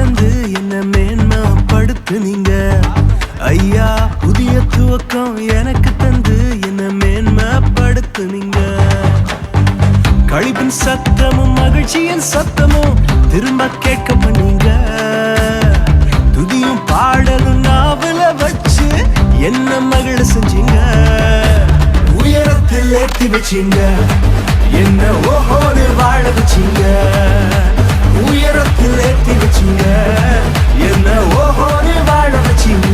தந்து என்ன மேன்மைப்படுத்துனீங்க ஐயா. புதிய துவக்கம் எனக்கு தந்து என்ன மேன்மைப்படுத்துனீங்க. கழிப்பின் சத்தமும் மகிழ்ச்சியின் சத்தமும் திரும்ப கேட்க பண்ணீங்க. துதியும் பாடலும் நாவல வச்சு என்ன மகிழ செஞ்சீங்க. உயரத்தில் ஏற்றி வச்சீங்க என்ன ஓஹோன்னு வாழ வச்சீங்க. உயரத்தில் ஏற்றி வச்சீங்க என்ன ஓஹோன்னு வாழ வச்சீங்க.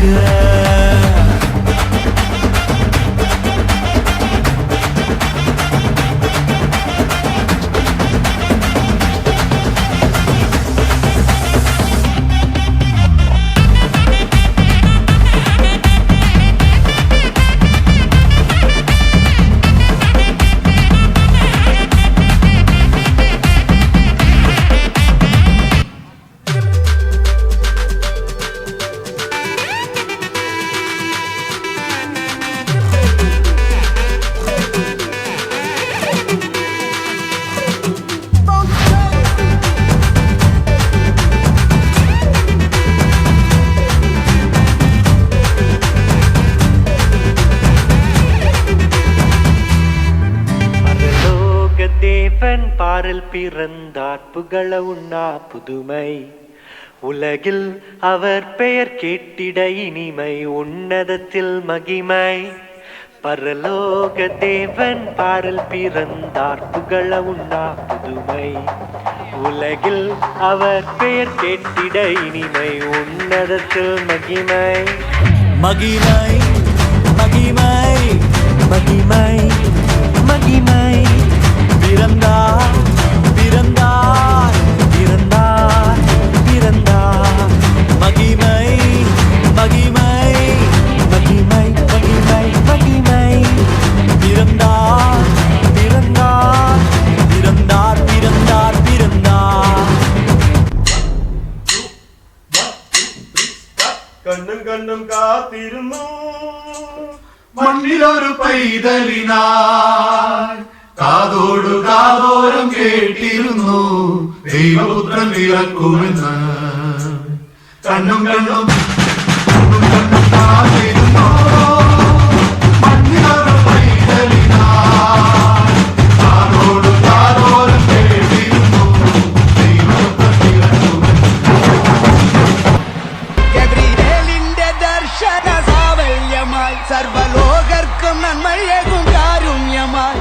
பாரில் பிறந்தார் புகழ உண்ணா புதுமை. உலகில் அவர் பெயர் கேட்டிட இனிமை. உன்னதத்தில் மகிமை. பரலோக தேவன் பாரில் பிறந்தார் புகழ உண்ணா புதுமை. உலகில் அவர் பெயர் கேட்டிட இனிமை. உன்னதத்தில் மகிமை. மகிமை மகிமை மகிமை மகிமை. பிறந்தார் பிறந்தார் பிறந்தார் பிறந்தார். மகிமை மகிமை மகிமை மகிமை மகிமை. பிறந்தார் பிறந்தார் பிறந்தார் பிறந்தார் பிறந்தார். கண்ணும் கண்ணும் காத்திருந்தோ மண்ணில் ஒரு പൈതലിനായി കാതോടു കാതോരം കേട്ടിരുന്നു ദൈവപുത്രൻ പിറക്കുമെന്ന്. കണ്ണും കണ്ണും കണ്ണും കണ്ണും കാത്തിരുന്നു മണ്ണിലൊരു പൈതലിനായി കാതോടു കാതോരം കേട്ടിരുന്നു ദൈവപുത്രൻ പിറക്കുമെന്ന്. ഗബ്രിയേലിന്റെ ദർശന സാവല്യമായി സർവലോകർക്കും നന്മയേകും കാരുണ്യമായി